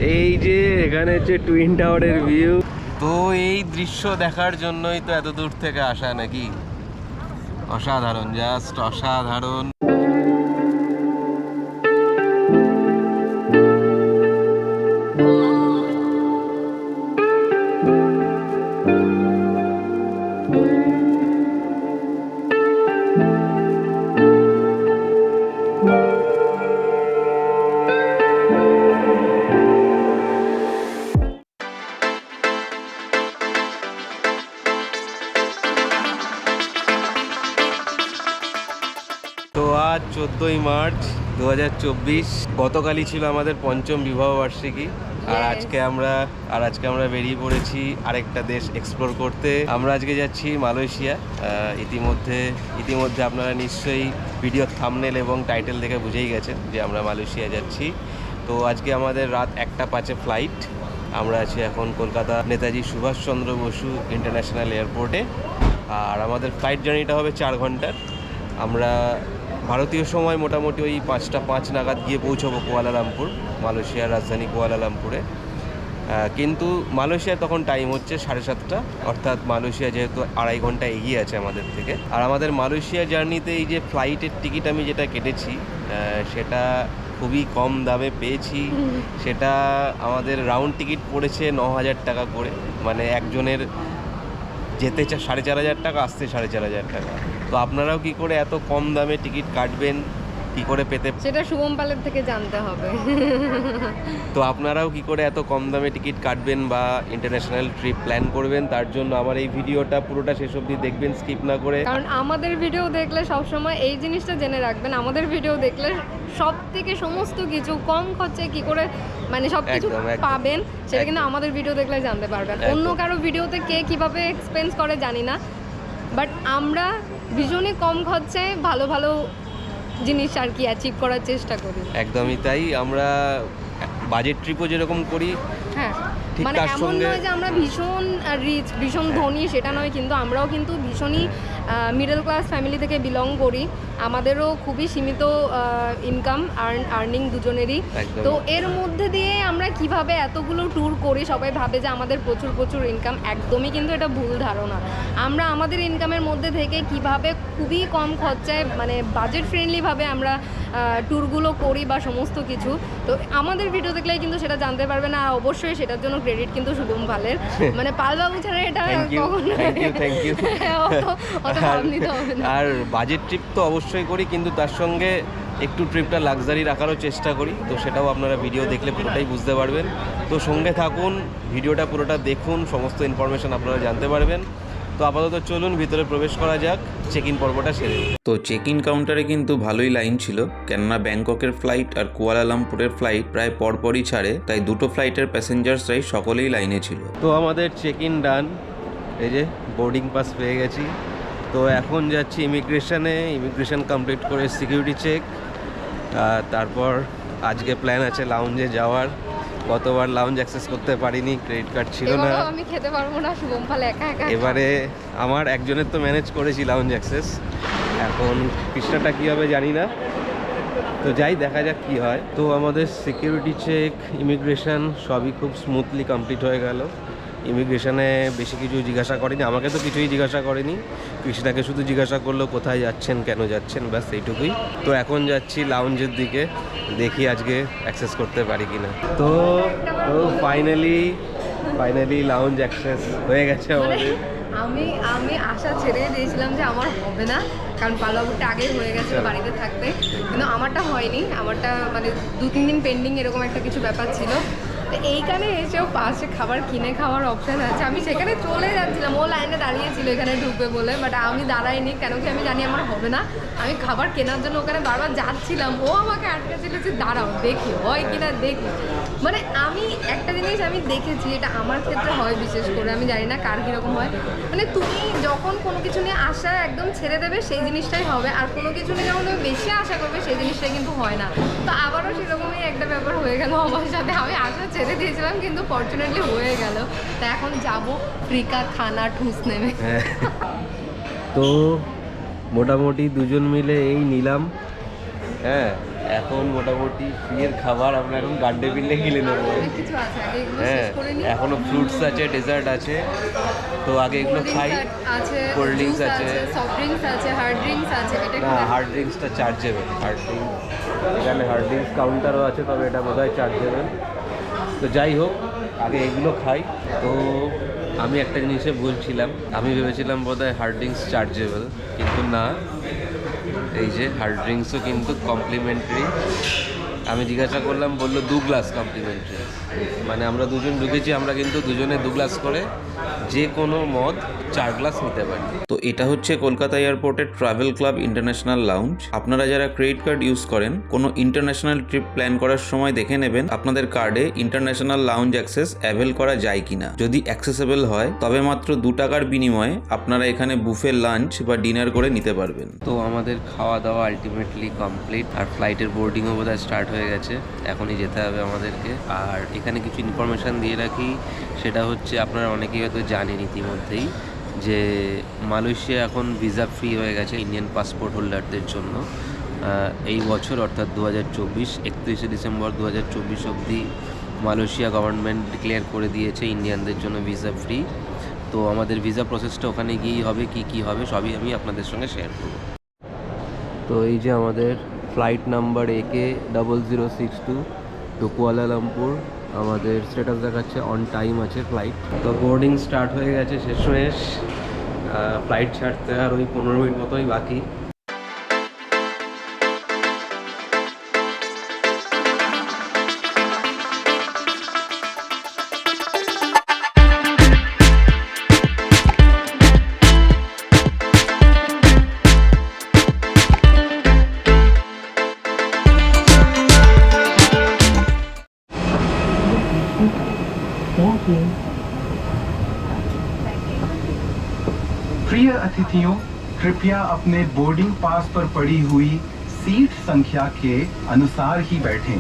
এই যে এখানে হচ্ছে টুইন টাওয়ারের ভিউ। তো এই দৃশ্য দেখার জন্যই তো এত দূর থেকে আসা নাকি। অসাধারণ, জাস্ট অসাধারণ। তো আজ 14ই মার্চ 2024, গতকালই ছিল আমাদের পঞ্চম বিবাহবার্ষিকী। আর আজকে আমরা বেরিয়ে পড়েছি আরেকটা দেশ এক্সপ্লোর করতে। আমরা আজকে যাচ্ছি মালয়েশিয়া। ইতিমধ্যে আপনারা নিশ্চয়ই ভিডিওর থাম্বনেল এবং টাইটেল দেখে বুঝেই গেছেন যে আমরা মালয়েশিয়া যাচ্ছি। তো আজকে আমাদের রাত 1টা 5-এ ফ্লাইট। আমরা আছি এখন কলকাতা নেতাজি সুভাষচন্দ্র বসু ইন্টারন্যাশনাল এয়ারপোর্টে। আর আমাদের ফ্লাইট জার্নিটা হবে 4 ঘন্টার। আমরা ভারতীয় সময় মোটামুটি ওই 5টা 5 নাগাদ গিয়ে পৌঁছবো কুয়ালালামপুর, মালয়েশিয়ার রাজধানী কুয়ালালামপুরে। কিন্তু মালয়েশিয়ায় তখন টাইম হচ্ছে 7:30, অর্থাৎ মালয়েশিয়া যেহেতু 2.5 ঘন্টা এগিয়ে আছে আমাদের থেকে। আর আমাদের মালয়েশিয়া জার্নিতে এই যে ফ্লাইটের টিকিট আমি যেটা কেটেছি সেটা খুবই কম দামে পেয়েছি। সেটা আমাদের রাউন্ড টিকিট পড়েছে 9,000 টাকা করে, মানে একজনের যেতে 4,500 টাকা, আসতে 4,500 টাকা। তো আপনারাও কি করে এত কম দামে টিকিট কাটবেন, কি করে পেতে, সেটা শুভম পালের থেকে জানতে হবে। তো আপনারাও কি করে এত কম দামে টিকিট কাটবেন বা ইন্টারন্যাশনাল ট্রিপ প্ল্যান করবেন, তার জন্য আমার এই ভিডিওটা পুরোটা শেষ অবধি দেখবেন, স্কিপ না করে। কারণ আমাদের ভিডিও দেখলে সবসময় এই জিনিসটা জেনে রাখবেন, আমাদের ভিডিও দেখলে সব থেকে সমস্ত কিছু কম খরচায় কি করে মানে সব কিছু পাবেন সেটা কিন্তু আমাদের ভিডিও দেখলে জানতে পারবেন। অন্য কারো ভিডিওতে কে কিভাবে এক্সপেন্স করে জানি না, বাট আমরা ভীষণই কম খরচায় ভালো ভালো জিনিস আর কি অ্যাচিভ করার চেষ্টা করি। একদমই তাই। আমরা বাজেট ট্রিপও যেরকম করি, হ্যাঁ, মানে এমন নয় যে আমরা ভীষণ রিচ, ভীষণ ধনী, সেটা নয়, কিন্তু আমরাও কিন্তু ভীষণই মিডল ক্লাস ফ্যামিলি থেকে বিলং করি। আমাদেরও খুবই সীমিত ইনকাম আর্নিং দুজনেরই। তো এর মধ্যে দিয়ে আমরা কিভাবে এতগুলো ট্যুর করি, সবাই ভাবে যে আমাদের প্রচুর প্রচুর ইনকাম। একদমই কিন্তু এটা ভুল ধারণা। আমরা আমাদের ইনকামের মধ্যে থেকে কিভাবে খুবই কম খরচায় মানে বাজেট ফ্রেন্ডলিভাবে আমরা ট্যুরগুলো করি বা সমস্ত কিছু, তো আমাদের ভিডিও দেখলেই কিন্তু সেটা জানতে পারবেন। আর অবশ্যই সেটার জন্য ক্রেডিট কিন্তু শুভম পালের, মানে পালবাবু ছাড়া এটা কখনো অত ভাব নিতে হবে না। আর বাজেট ট্রিপ তো অবশ্যই করি, কিন্তু তার সঙ্গে একটু ট্রিপটা লাক্সারি রাখারও চেষ্টা করি। তো সেটাও আপনারা ভিডিও দেখলে পুরোটাই বুঝতে পারবেন। তো সঙ্গে থাকুন, ভিডিওটা পুরোটা দেখুন, সমস্ত ইনফরমেশন আপনারা জানতে পারবেন। তো আপাতত চলুন ভিতরে প্রবেশ করা যাক, চেক ইন পর্বটা সেরে। তো চেক ইন কাউন্টারে কিন্তু ভালোই লাইন ছিল, কেননা ব্যাংককের ফ্লাইট আর কুয়ালালামপুরের ফ্লাইট প্রায় পরপরই ছাড়ে, তাই দুটো ফ্লাইটের প্যাসেঞ্জার্সরাই সকলেই লাইনে ছিল। তো আমাদের চেক ইন ডান, এই যে বোর্ডিং পাস পেয়ে গেছি। তো এখন যাচ্ছি ইমিগ্রেশন কমপ্লিট করে সিকিউরিটি চেক। তারপর আজকে প্ল্যান আছে লাউঞ্জে যাওয়ার। গতবার লাউঞ্জ অ্যাক্সেস করতে পারিনি, ক্রেডিট কার্ড ছিল না। আমি খেতে পারবো না, শুভম পাল একা একা। এবারে আমার একজনের তো ম্যানেজ করেছি লাউঞ্জ অ্যাক্সেস, এখন কৃষ্ণাটা কী হবে জানি না। তো যাই, দেখা যাক কি হয়। তো আমাদের সিকিউরিটি চেক, ইমিগ্রেশন সবই খুব স্মুথলি কমপ্লিট হয়ে গেল। ইমিগ্রেশনে বেশি কিছু জিজ্ঞাসা করেনি, আমাকে তো কিছুই জিজ্ঞাসা করেনি। কৃষ্ণাকে শুধু জিজ্ঞাসা করলো কোথায় যাচ্ছেন, কেন যাচ্ছেন, ব্যাস এইটুকুই। তো এখন যাচ্ছি লাউঞ্জের দিকে, দেখি আজকে অ্যাক্সেস করতে পারি কিনা। তো ফাইনালি লাউঞ্জ অ্যাক্সেস হয়ে গেছে আমাদের। আমি আশা ছেড়ে দিয়েছিলাম যে আমার হবে না, কারণ পালাবুরটা আগেই হয়ে গেছে বাড়িতে থাকতে, কিন্তু আমারটা হয়নি। আমারটা মানে 2-3 দিন পেন্ডিং এরকম একটা কিছু ব্যাপার ছিল। তো এইখানে এসেও পাশে খাবার কিনে খাওয়ার অপশান আছে, আমি সেখানে চলে যাচ্ছিলাম। ও লাইনে দাঁড়িয়েছিল এখানে ঢুকবে বলে, বাট আমি দাঁড়াইনি, কেন কি আমি জানি আমার হবে না। আমি খাবার কেনার জন্য ওখানে বারবার যাচ্ছিলাম, ও আমাকে আটকেছিল যে দাঁড়াও দেখি হয় কিনা দেখি। মানে আমি একটা জিনিস আমি দেখেছি, এটা আমার ক্ষেত্রে হয় বিশেষ করে, আমি জানি না কার কীরকম হয়। মানে তুমি যখন কোনো কিছু নিয়ে আশা একদম ছেড়ে দেবে সেই জিনিসটাই হবে, আর কোনো কিছু নিয়ে যখন তুমি বেশি আশা করবে সেই জিনিসটাই কিন্তু হয় না। তো আবারও সেরকমই একটা ব্যাপার হয়ে গেল আমার সাথে। আমি আশা ছেড়ে দিয়েছিলাম কিন্তু ফরচুনেটলি হয়ে গেল। তো এখন যাবো ফ্রিকা খানা ঠুস নেমে। তো মোটামুটি দুজন মিলে এই নিলাম হ্যাঁ, এখন মোটামুটি ফ্রিয়ের খাবার আমরা এখন গার্ডে বিলে গিলে নেবো। অনেক কিছু আছে, আগে এগুলো হ্যাঁ, শেষ করে নিই। এখনো ফ্রুটস আছে, ডেজার্ট আছে, তো আগে এগুলো খাই। আছে, কোল্ড ড্রিঙ্কস juice আছে, সফট ড্রিঙ্কস আছে, হার্ড ড্রিঙ্কস আছে। এটা না হার্ড ড্রিঙ্কসটা চার্জেবল। হার্ড ড্রিঙ্কস এখানে হার্ড ড্রিঙ্কস কাউন্টারও আছে, তবে এটা বোধহয় চার্জেবল। তো যাই হোক, আগে এগুলো খাই। তো আমি একটা জিনিসে বলছিলাম, আমি ভেবেছিলাম বোধহয় হার্ড ড্রিঙ্কস চার্জেবল, কিন্তু না, এই যে হার্ড ড্রিঙ্কসও কিন্তু কমপ্লিমেন্টারি। আমি জিজ্ঞাসা করলাম, বললো 2 গ্লাস কমপ্লিমেন্টারি। মানে আমরা দুজন ঢুকেছি, আমরা কিন্তু দুজনে 2 গ্লাস করে যে কোনো মদ 4 গ্লাস নিতে পারি। তো এটা হচ্ছে কলকাতা এয়ারপোর্টের ট্রাভেল ক্লাব ইন্টারন্যাশনাল লাউঞ্জ। আপনারা যারা ক্রেডিট কার্ড ইউজ করেন, কোনো ইন্টারন্যাশনাল ট্রিপ প্ল্যান করার সময় দেখে নেবেন আপনাদের কার্ডে ইন্টারন্যাশনাল লাউঞ্জ অ্যাক্সেস অ্যাভেল করা যায় কিনা। যদি অ্যাক্সেসেবল হয় তবে মাত্র 2 টাকার বিনিময়ে আপনারা এখানে বুফে লাঞ্চ বা ডিনার করে নিতে পারবেন। তো আমাদের খাওয়া দাওয়া আলটিমেটলি কমপ্লিট, আর ফ্লাইটের বোর্ডিংও বোধহয় স্টার্ট হয়ে গেছে, এখনই যেতে হবে আমাদেরকে। আর এখানে কিছু ইনফরমেশান দিয়ে রাখি, সেটা হচ্ছে আপনারা অনেকেই হয়তো জানেন ইতিমধ্যেই যে মালয়েশিয়া এখন ভিসা ফ্রি হয়ে গেছে ইন্ডিয়ান পাসপোর্ট হোল্ডারদের জন্য। এই বছর অর্থাৎ 2024 31শে ডিসেম্বর 2024 অবধি মালয়েশিয়া গভর্নমেন্ট ডিক্লেয়ার করে দিয়েছে ইন্ডিয়ানদের জন্য ভিসা ফ্রি। তো আমাদের ভিসা প্রসেসটা ওখানে গিয়েই হবে, কি হবে সবই আমি আপনাদের সঙ্গে শেয়ার করব। তো এই যে আমাদের flight number AK0062 two Kuala Lumpur, আমাদের স্ট্যাটাস দেখাচ্ছে অন টাইম আছে ফ্লাইট। তো বোর্ডিং স্টার্ট হয়ে গেছে শেষমেশ, ফ্লাইট ছাড়তে আর ওই 15 মিনিট মতোই বাকি। प्रिय अतिथियों, कृपया अपने बोर्डिंग पास पर पड़ी हुई सीट संख्या के अनुसार ही बैठें।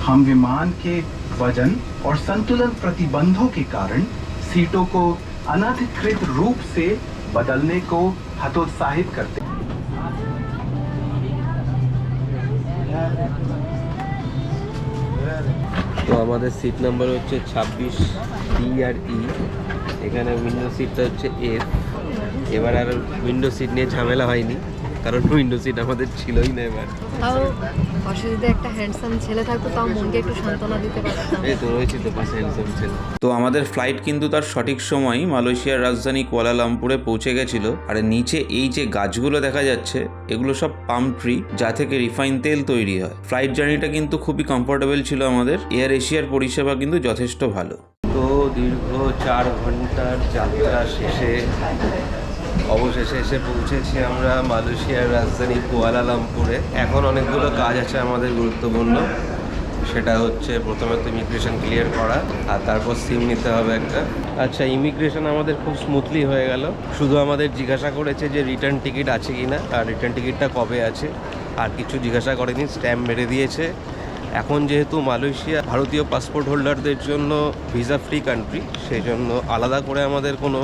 हम विमान के वजन और संतुलन प्रतिबंधों के कारण सीटों को अनधिकृत रूप से बदलने को हतोत्साहित करते हैं। তো আমাদের সিট নাম্বার হচ্ছে 26 D আর E। এখানে উইন্ডো সিটটা হচ্ছে F। এবার আর উইন্ডো সিট নিয়ে ঝামেলা হয়নি, কারণ উইন্ডো সিট আমাদের ছিলই না এবার। তাও পাশে যদি একটা হ্যান্ডসাম ছেলে থাকতো তাও মনকে একটু সান্ত্বনা দিতে পারতাম। এই তো রয়েছে তো পাশে হ্যান্ডসাম ছেলে। তো আমাদের ফ্লাইট কিন্তু তার সঠিক সময়ই মালয়েশিয়ার রাজধানী কুয়ালালামপুরে পৌঁছে গেছিল। আর নিচে এই যে গাছগুলো দেখা যাচ্ছে, এগুলো সব পাম ট্রি, যা থেকে রিফাইন তেল তৈরি হয়। ফ্লাইট জার্নিটা কিন্তু খুবই কমফোর্টেবল ছিল আমাদের। এয়ার এশিয়ার পরিষেবা কিন্তু যথেষ্ট ভালো। তো দীর্ঘ 4 ঘন্টার যাত্রা শেষে অবশেষে এসে পৌঁছেছি আমরা মালয়েশিয়ার রাজধানী কুয়ালালামপুরে। এখন অনেকগুলো কাজ আছে আমাদের গুরুত্বপূর্ণ, সেটা হচ্ছে প্রথমে তো ইমিগ্রেশন ক্লিয়ার করা, আর তারপর সিম নিতে হবে একটা। আচ্ছা, ইমিগ্রেশন আমাদের খুব স্মুথলি হয়ে গেল। শুধু আমাদের জিজ্ঞাসা করেছে যে রিটার্ন টিকিট আছে কি না, আর রিটার্ন টিকিটটা কবে আছে, আর কিছু জিজ্ঞাসা করেনি, স্ট্যাম্প মেরে দিয়েছে। এখন যেহেতু মালয়েশিয়া ভারতীয় পাসপোর্ট হোল্ডারদের জন্য ভিসা ফ্রি কান্ট্রি, সেই জন্য আলাদা করে আমাদের কোনো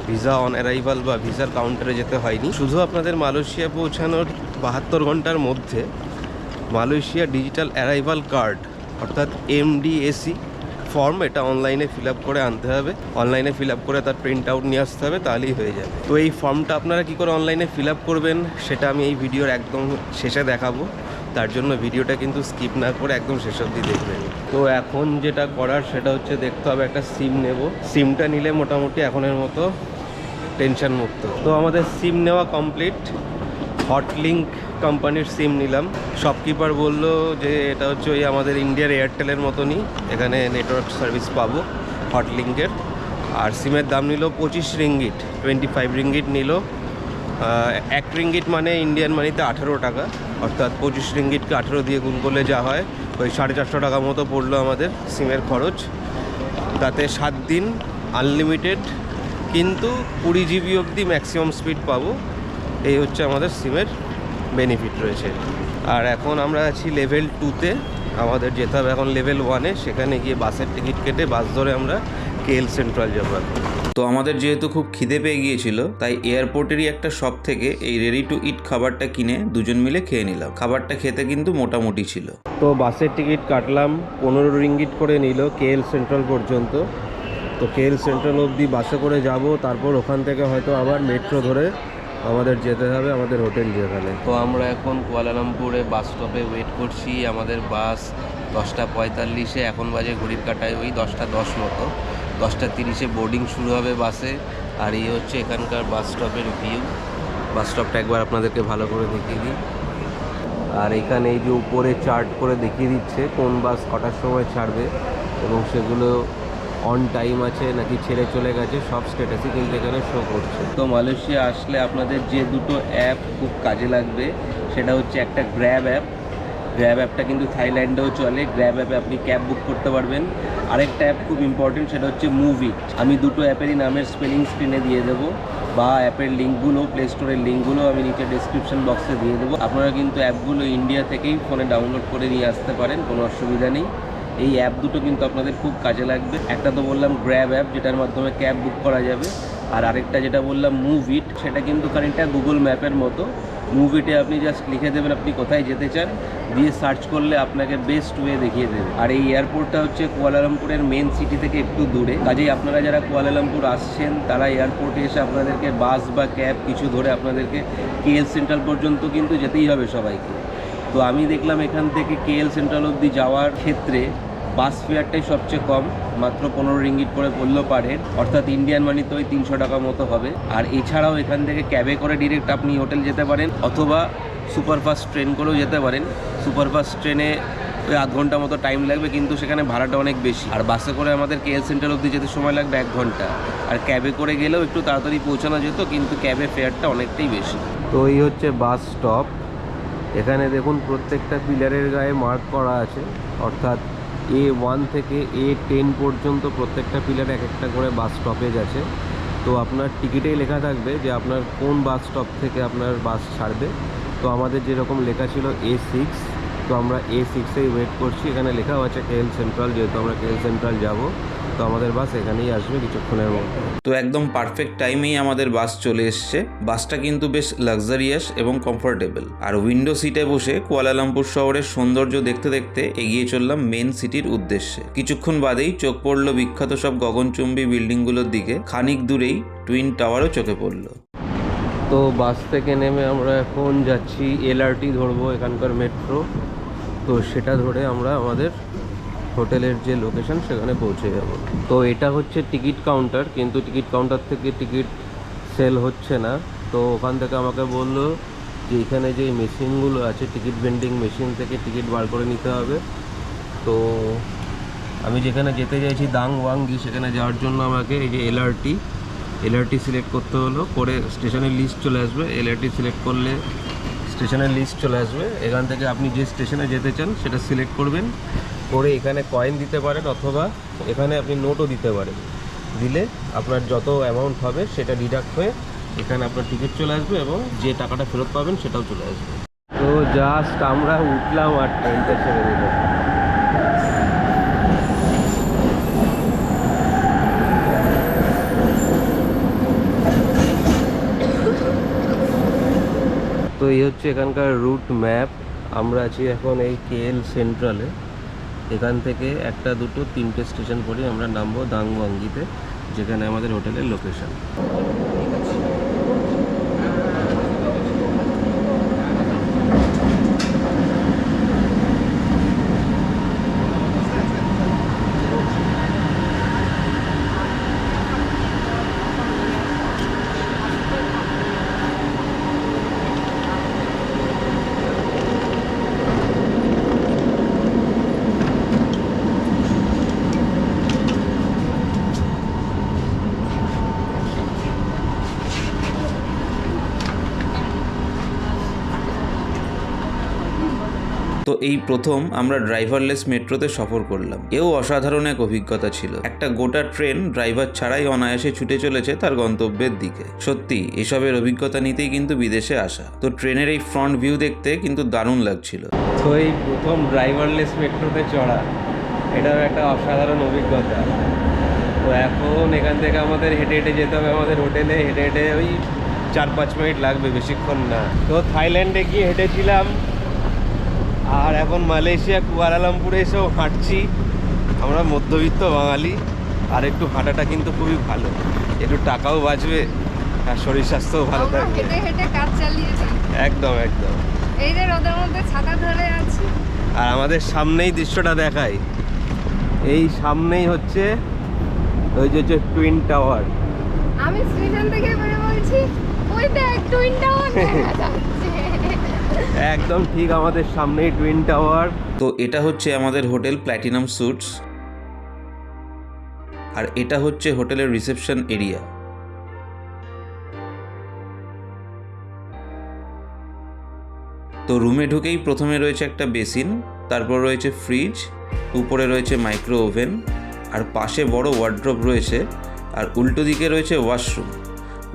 ভিসা অন অ্যারাইভাল বা ভিসার কাউন্টারে যেতে হয়নি। শুধু আপনাদের মালয়েশিয়া পৌঁছানোর 72 ঘন্টার মধ্যে মালয়েশিয়া ডিজিটাল অ্যারাইভাল কার্ড অর্থাৎ MDAC ফর্ম, এটা অনলাইনে ফিল আপ করে আনতে হবে। অনলাইনে ফিল আপ করে তার প্রিন্ট আউট নিয়ে আসতে হবে, তাহলেই হয়ে যাবে। তো এই ফর্মটা আপনারা কী করে অনলাইনে ফিল আপ করবেন সেটা আমি এই ভিডিওর একদম শেষে দেখাবো, তার জন্য ভিডিওটা কিন্তু স্কিপ না করে একদম শেষ অবধি দেখবেন। তো এখন যেটা করার সেটা হচ্ছে দেখতে হবে একটা সিম নেব। সিমটা নিলে মোটামুটি এখনের মতো টেনশন মুক্ত। তো আমাদের সিম নেওয়া কমপ্লিট। হটলিঙ্ক কোম্পানির সিম নিলাম। শপকিপার বললো যে এটা হচ্ছে ওই আমাদের ইন্ডিয়ার এয়ারটেলের মতনই, এখানে নেটওয়ার্ক সার্ভিস পাবো হটলিঙ্কের। আর সিমের দাম নিল 25 রিঙ্গিট, 25 রিঙ্গিট নিল। 1 রিঙ্গিট মানে ইন্ডিয়ান মানিতে 18 টাকা, অর্থাৎ 25 রিঙ্গিটকে 18 দিয়ে গুণ করলে যা হয় ওই 450 টাকা মতো পড়লো আমাদের সিমের খরচ। তাতে 7 দিন আনলিমিটেড, কিন্তু 20 GB অবধি ম্যাক্সিমাম স্পিড পাবো। এই হচ্ছে আমাদের সিমের বেনিফিট রয়েছে। আর এখন আমরা আছি লেভেল 2-তে, আমাদের যেতে হবে এখন লেভেল 1-এ। সেখানে গিয়ে বাসের টিকিট কেটে বাস ধরে আমরা KL সেন্ট্রাল যাবো। তো আমাদের যেহেতু খুব খিদে পেয়ে গিয়েছিল, তাই এয়ারপোর্টেরই একটা শপ থেকে এই রেডি টু ইট খাবারটা কিনে দুজন মিলে খেয়ে নিলাম। খাবারটা খেতে কিন্তু মোটামুটি ছিল। তো বাসের টিকিট কাটলাম, 15 রিঙ্গিট করে নিল কেএল সেন্ট্রাল পর্যন্ত। তো কেএল সেন্ট্রাল অবধি বাসে করে যাব, তারপর ওখান থেকে হয়তো আবার মেট্রো ধরে আমাদের যেতে হবে আমাদের হোটেল যেখানে। তো আমরা এখন কুয়ালালামপুরে বাস স্টপে ওয়েট করছি। আমাদের বাস 10:45, এখন বাজে ঘড়ির কাটায় ওই 10:10 মতো। 10:30 বোর্ডিং শুরু হবে বাসে। আর এই হচ্ছে এখানকার বাস স্টপের ভিউ। বাস স্টপটা একবার আপনাদেরকে ভালো করে দেখিয়ে দিই। আর এখানে এই যে উপরে চার্ট করে দেখিয়ে দিচ্ছে কোন বাস কটার সময় ছাড়বে এবং সেগুলো অন টাইম আছে নাকি ছেড়ে চলে গেছে, সব স্ট্যাটাসই কিন্তু এখানে শো করছে। তো মালয়েশিয়া আসলে আপনাদের যে দুটো অ্যাপ খুব কাজে লাগবে সেটা হচ্ছে একটা গ্র্যাব অ্যাপ। গ্র্যাব অ্যাপটা কিন্তু থাইল্যান্ডেও চলে। গ্র্যাব অ্যাপে আপনি ক্যাব বুক করতে পারবেন। আরেকটা অ্যাপ খুব ইম্পর্টেন্ট, সেটা হচ্ছে মুভিট। আমি দুটো অ্যাপেরই নামের স্পেলিং স্ক্রিনে দিয়ে দেবো, বা অ্যাপের লিঙ্কগুলো, প্লে স্টোরের লিঙ্কগুলো আমি নিচে ডেসক্রিপশন বক্সে দিয়ে দেবো। আপনারা কিন্তু অ্যাপগুলো ইন্ডিয়া থেকেই ফোনে ডাউনলোড করে নিয়ে আসতে পারেন, কোনো অসুবিধা নেই। এই অ্যাপ দুটো কিন্তু আপনাদের খুব কাজে লাগবে। একটা তো বললাম গ্র্যাব অ্যাপ, যেটার মাধ্যমে ক্যাব বুক করা যাবে। আর আরেকটা যেটা বললাম মুভিট, সেটা কিন্তু খানিকটা গুগল ম্যাপের মতো। মুভিটে আপনি জাস্ট লিখে দেবেন আপনি কোথায় যেতে চান, দিয়ে সার্চ করলে আপনাকে বেস্ট ওয়ে দেখিয়ে দেবে। আর এই এয়ারপোর্টটা হচ্ছে কুয়ালালামপুরের মেন সিটি থেকে একটু দূরে। কাজেই আপনারা যারা কুয়ালালামপুর আসছেন তারা এয়ারপোর্টে এসে আপনাদেরকে বাস বা ক্যাব কিছু ধরে আপনাদেরকে কেএল সেন্ট্রাল পর্যন্ত কিন্তু যেতেই হবে সবাইকে। তো আমি দেখলাম এখান থেকে কেএল সেন্ট্রাল অবধি যাওয়ার ক্ষেত্রে বাস ফেয়ারটাই সবচেয়ে কম, মাত্র 15 রিঙ্গিট করে পড়লো পার হেড, অর্থাৎ ইন্ডিয়ান মানি তো ওই 300 টাকা মতো হবে। আর এছাড়াও এখান থেকে ক্যাবে করে ডিরেক্ট আপনি হোটেল যেতে পারেন, অথবা সুপারফাস্ট ট্রেন করেও যেতে পারেন। সুপারফাস্ট ট্রেনে ওই আধ ঘন্টা মতো টাইম লাগবে, কিন্তু সেখানে ভাড়াটা অনেক বেশি। আর বাসে করে আমাদের কেএল সেন্ট্রাল অবধি যেতে সময় লাগবে 1 ঘন্টা। আর ক্যাবে করে গেলেও একটু তাড়াতাড়ি পৌঁছানো যেত, কিন্তু ক্যাবে ফেয়ারটা অনেকটাই বেশি। তো এই হচ্ছে বাস স্টপ। এখানে দেখুন প্রত্যেকটা পিলারের গায়ে মার্ক করা আছে, অর্থাৎ A1 থেকে A10 পর্যন্ত প্রত্যেকটা পিলারে এক একটা করে বাস স্টপেজ আছে। তো আপনার টিকিটেই লেখা থাকবে যে আপনার কোন বাস স্টপ থেকে আপনার বাস ছাড়বে। তো আমাদের যেরকম লেখা ছিল A6, তো আমরা A6এই ওয়েট করছি। এখানে লেখাও আছে কেএল সেন্ট্রাল, যেহেতু আমরা কেএল সেন্ট্রাল যাব, তো আমাদের বাস এখানেই আসবে কিছুক্ষণের মধ্যে। তো একদম পারফেক্ট টাইমেই আমাদের বাস চলে এসছে। বাসটা কিন্তু বেশ লাক্সারিয়াস এবং কমফোর্টেবল। আর উইন্ডো সিটে বসে কুয়ালালামপুর শহরের সৌন্দর্য দেখতে দেখতে এগিয়ে চললাম মেন সিটির উদ্দেশ্যে। কিছুক্ষণ বাদেই চোখ পড়লো বিখ্যাত সব গগনচুম্বী বিল্ডিংগুলোর দিকে। খানিক দূরেই টুইন টাওয়ারও চোখে পড়লো। তো বাস থেকে নেমে আমরা এখন যাচ্ছি LRT ধরবো, এখানকার মেট্রো। তো সেটা ধরে আমরা আমাদের হোটেলের যে লোকেশন সেখানে পৌঁছে যাব। তো এটা হচ্ছে টিকিট কাউন্টার, কিন্তু টিকিট কাউন্টার থেকে টিকিট সেল হচ্ছে না। তো ওখান থেকে আমাকে বললো যে এখানে যে মেশিনগুলো আছে, টিকিট ভেন্ডিং মেশিন থেকে টিকিট বার করে নিতে হবে। তো আমি যেখানে যেতে চাইছি দাং ওয়াঙ্গি, সেখানে যাওয়ার জন্য আমাকে এই যে LRT সিলেক্ট করতে হলো। করে স্টেশনের লিস্ট চলে আসবে। LRT সিলেক্ট করলে স্টেশনের লিস্ট চলে আসবে। এখান থেকে আপনি যে স্টেশনে যেতে চান সেটা সিলেক্ট করবেন, করে এখানে কয়েন দিতে পারেন, অথবা এখানে আপনি নোটও দিতে পারেন। দিলে আপনার যত অ্যামাউন্ট হবে সেটা ডিডাক্ট হয়ে এখানে আপনার টিকিট চলে আসবে এবং যে টাকাটা ফেরত পাবেন সেটাও চলে আসবে। তো জাস্ট আমরা উঠলাম আর ট্রেনটা ছেড়ে দিল। তো এই হচ্ছে এখানকার রুট ম্যাপ। আমরা আছি এখন এই কেএল সেন্ট্রালে। এখান থেকে 1, 2, 3টে স্টেশন পরে আমরা নামবো দাংওয়াঙ্গিতে, যেখানে আমাদের হোটেলের লোকেশন। তো এই প্রথম আমরা ড্রাইভারলেস মেট্রোতে সফর করলাম। এও অসাধারণ এক অভিজ্ঞতা ছিল। একটা গোটা ট্রেন ড্রাইভার ছাড়াই অনায়াসে ছুটে চলেছে তার গন্তব্যের দিকে। সত্যি এসবের অভিজ্ঞতা নিতেই কিন্তু বিদেশে আসা। তো ট্রেনের এই ফ্রন্ট ভিউ দেখতে কিন্তু দারুণ লাগছিল। তো এই প্রথম ড্রাইভারলেস মেট্রোতে চড়া, এটাও একটা অসাধারণ অভিজ্ঞতা। তো এখন এখান থেকে আমাদের হেঁটে হেঁটে যেতে হবে আমাদের হোটেলে। হেঁটে হেঁটে ওই 4-5 মিনিট লাগবে, বেশিক্ষণ না। তো থাইল্যান্ডে গিয়ে হেঁটেছিলাম, আর এখন মালয়েশিয়া কুয়ালালামপুরে এসেও হাঁটছি। আমরা মধ্যবিত্ত বাঙালি, আর একটু হাঁটাটা কিন্তু খুবই ভালো, একটু টাকাও বাঁচবে আর শরীর স্বাস্থ্যও ভালো আমরা থাকবে। হেঁটে হেঁটে কাজ চালিয়েছি। একদম একদম। এই যে রোদের মধ্যে ছাতা ধরে আছি। আর আমাদের সামনেই দৃশ্যটা দেখাই, এই সামনেই হচ্ছে ওই যে টুইন টাওয়ার। আমি স্টেশন থেকে বেরিয়ে বলছি ওই দেখ টুইন টাওয়ার দেখা যাচ্ছে। একদম ঠিক আমাদের সামনেই টুইন টাওয়ার। তো এটা হচ্ছে আমাদের হোটেল প্ল্যাটিনাম স্যুটস, আর এটা হচ্ছে হোটেলের রিসেপশন এরিয়া। তো রুমে ঢুকেই প্রথমে রয়েছে একটা বেসিন, তারপর রয়েছে ফ্রিজ, উপরে রয়েছে মাইক্রো ওভেন, আর পাশে বড় ওয়ার্ড্রোব রয়েছে, আর উল্টো দিকে রয়েছে ওয়াশরুম।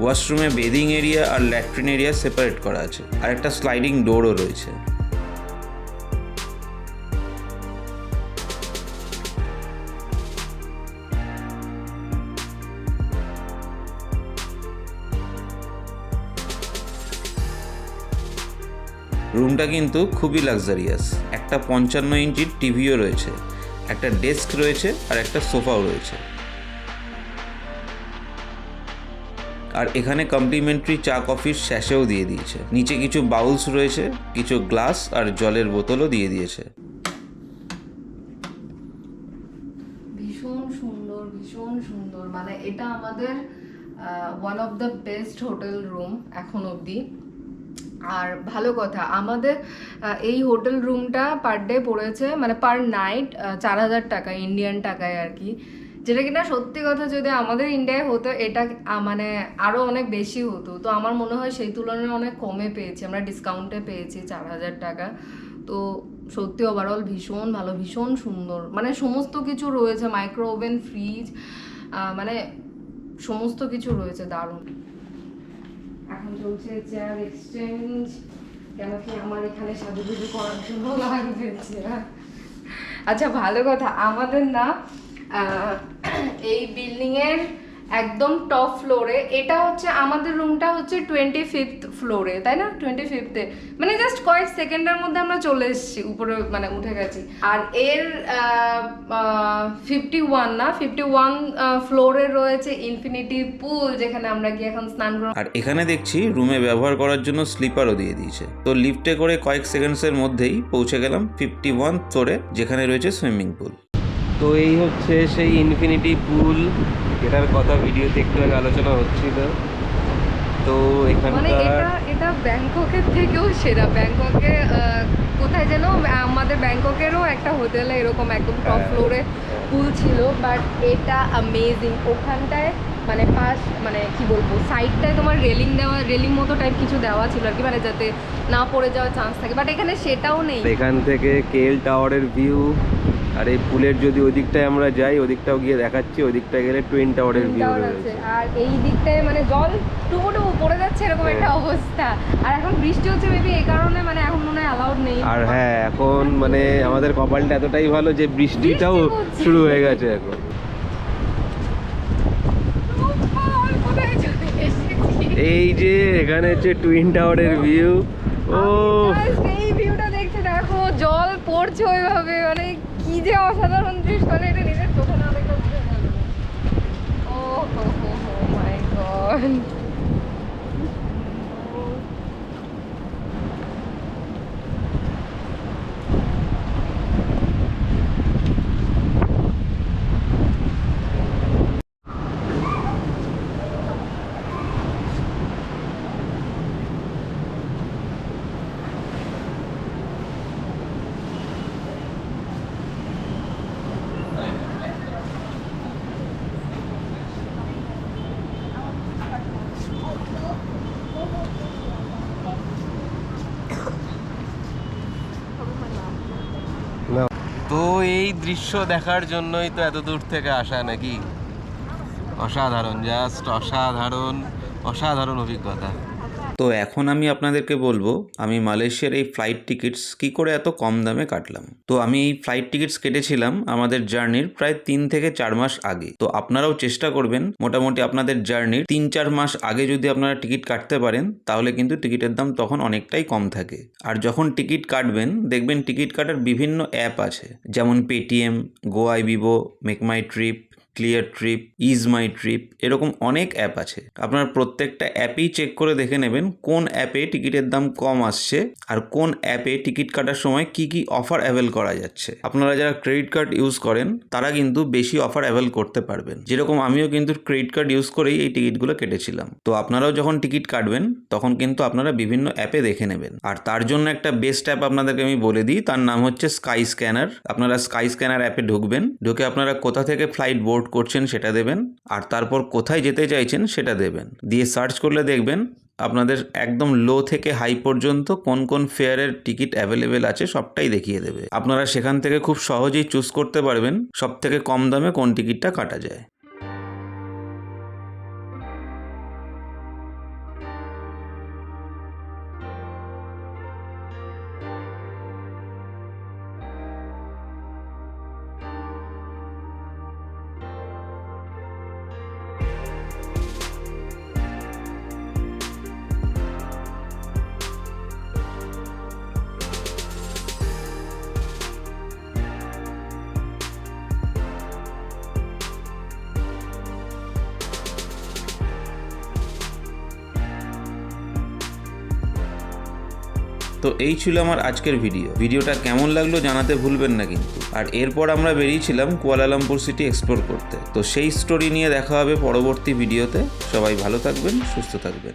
ওয়াশরুমে বেদিং এরিয়া আর ল্যাট্রিন এরিয়া সেপারেট করা আছে, আর একটা স্লাইডিং ডোরও রয়েছে। রুমটা কিন্তু খুবই লাক্সারিয়াস। একটা 55 ইঞ্চির টিভিও রয়েছে, একটা ডেস্ক রয়েছে, আর একটা সোফাও রয়েছে। আর এখানে কমপ্লিমেন্টারি চা কফির স্যাশেও দিয়ে দিয়েছে। নিচে কিছু বাউলস রয়েছে, কিছু গ্লাস আর জলের বোতলও দিয়ে দিয়েছে। ভীষণ সুন্দর, ভীষণ সুন্দর। মানে এটা আমাদের one of the best hotel room এখন অবধি। আর ভালো কথা, আমাদের এই হোটেল রুমটা পার ডে পড়েছে, মানে পার নাইট 4000 টাকা, ইন্ডিয়ান টাকায় আর কি। যেটা কিনা সত্যি কথা, যদি আমাদের ইন্ডিয়ায় হতো এটা মানে আরও অনেক বেশি হতো। তো আমার মনে হয় সেই তুলনায় অনেক কমে পেয়েছি আমরা, ডিসকাউন্টে পেয়েছি 4000 টাকা। তো সত্যি ওভারঅল ভীষণ ভালো, ভীষণ সুন্দর। মানে সমস্ত কিছু রয়েছে, মাইক্রো ওভেন, ফ্রিজ, মানে সমস্ত কিছু রয়েছে, দারুণ। এখন চলছে চেয়ার এক্সচেঞ্জ, কেন কি আমার এখানে সাজুগুজু করার জন্য লাগবে চেয়ার। আচ্ছা ভালো কথা, আমাদের না এই বিল্ডিং এর একদম টপ ফ্লোরে, এটা হচ্ছে আমাদের রুমটা হচ্ছে 25th ফ্লোরে, তাই না? 25th-এ, মানে জাস্ট কয়েক সেকেন্ডের মধ্যে আমরা চলে এসেছি উপরে, মানে উঠে গেছি। আর এর 51 ফ্লোরে রয়েছে ইনফিনিটি পুল, যেখানে আমরা গিয়ে এখন স্নান করব। আর এখানে দেখছি রুমে ব্যবহার করার জন্য স্লিপারও দিয়ে দিয়েছে। তো লিফটে করে কয়েক সেকেন্ডসের মধ্যেই পৌঁছে গেলাম 51 ফ্লোরে, যেখানে রয়েছে সুইমিং পুল। তো এই হচ্ছে সেই ইনফিনিটি পুল, যেটার কথা ভিডিওতে একটু আগে আলোচনা হচ্ছিল। তো মানে এখানকার এটা ব্যাংককের থেকেও সেরা। ব্যাংককে কোথায় যেন, আমাদের ব্যাংককেরও একটা হোটেলে এরকম একদম টপ ফ্লোরে পুল ছিল, বাট এটা অ্যামেজিং। ওখানটায় মানে মানে কি বলবো, সাইডটায় তোমার রেলিং মতো টাইপ কিছু দেওয়া ছিল আর কি, মানে যাতে না পড়ে যাওয়ার চান্স থাকে, বাট এখানে সেটাও নেই। এখান থেকে কেএল টাওয়ারের ভিউ, আর এই পুলের যদি ওই দিকটায় আমরা যাই, ওদিকটাও গিয়ে দেখাচ্ছি, ওই দিকটায় গেলে টুইন টাওয়ারের ভিউ রয়েছে। আর এই দিকটায় মানে জল টুপো পড়ে যাচ্ছে, এরকম একটা অবস্থা। আর এখন বৃষ্টি হচ্ছে, মেবি এই কারণে মানে এখন মনে হয় অ্যালাউড নেই। আর হ্যাঁ, এখন মানে আমাদের কপালটা এতটাই ভালো যে বৃষ্টিটাও হচ্ছে। শুরু হয়ে গেছে এখন। কোথায় চলে এসেছি? এই যে এখানে হচ্ছে টুইন টাওয়ারের ভিউ। ও এই ভিউটা দেখছে, দেখো জল পড়ছে ওইভাবে, মানে কি যে অসাধারণ দৃশ্য, মানে এটা নিজের চোখে না দেখলে বুঝে যাবে। ও হো হো হো মাই গড। তো এই দৃশ্য দেখার জন্যই তো এত দূর থেকে আসা নাকি? অসাধারণ, জাস্ট অসাধারণ, অসাধারণ অভিজ্ঞতা। তো এখন আমি আপনাদেরকে বলবো আমি মালয়েশিয়ার এই ফ্লাইট টিকিটস কি করে এত কম দামে কাটলাম। তো আমি এই ফ্লাইট টিকিটস কেটেছিলাম আমাদের জার্নির প্রায় 3 থেকে 4 মাস আগে। তো আপনারাও চেষ্টা করবেন মোটামুটি আপনাদের জার্নির 3-4 মাস আগে যদি আপনারা টিকিট কাটতে পারেন তাহলে কিন্তু টিকিটের দাম তখন অনেকটাই কম থাকে। আর যখন টিকিট কাটবেন দেখবেন টিকিট কাটার বিভিন্ন অ্যাপ আছে, যেমন Paytm, Goibibo, Make My Trip, Clear Trip, Ease My Trip, এরকম অনেক অ্যাপ আছে। আপনার প্রত্যেকটা অ্যাপেই চেক করে দেখে নেবেন কোন অ্যাপে টিকিটের দাম কম আসছে আর কোন অ্যাপে টিকিট কাটার সময় কি কি অফার অ্যাভেল করা যাচ্ছে। আপনারা যারা ক্রেডিট কার্ড ইউজ করেন তারা কিন্তু বেশি অফার অ্যাভেল করতে পারবেন, যেরকম আমিও কিন্তু ক্রেডিট কার্ড ইউজ করেই এই টিকিটগুলো কেটেছিলাম। তো আপনারাও যখন টিকিট কাটবেন তখন কিন্তু আপনারা বিভিন্ন অ্যাপে দেখে নেবেন। আর তার জন্য একটা বেস্ট অ্যাপ আপনাদেরকে আমি বলে দিই, তার নাম হচ্ছে স্কাই স্ক্যানার। আপনারা স্কাই স্ক্যানার অ্যাপে ঢুকবেন, ঢুকে আপনারা কোথা থেকে ফ্লাইট বোর্ড করছেন সেটা দেবেন, আর তারপর কোথায় যেতে চাইছেন সেটা দেবেন, দিয়ে সার্চ করলে দেখবেন আপনাদের একদম লো থেকে হাই পর্যন্ত কোন কোন ফেয়ারের টিকিট অ্যাভেলেবেল আছে সবটাই দেখিয়ে দেবে। আপনারা সেখান থেকে খুব সহজেই চুজ করতে পারবেন সব থেকে কম দামে কোন টিকিটটা কাটা যায়। তো এই ছিল আমার আজকের ভিডিওটা কেমন লাগলো জানাতে ভুলবেন না কিন্তু। আর এরপর আমরা বেরিয়েছিলাম কুয়ালালামপুর সিটি এক্সপ্লোর করতে। তো সেই স্টোরি নিয়ে দেখা হবে পরবর্তী ভিডিওতে। সবাই ভালো থাকবেন, সুস্থ থাকবেন।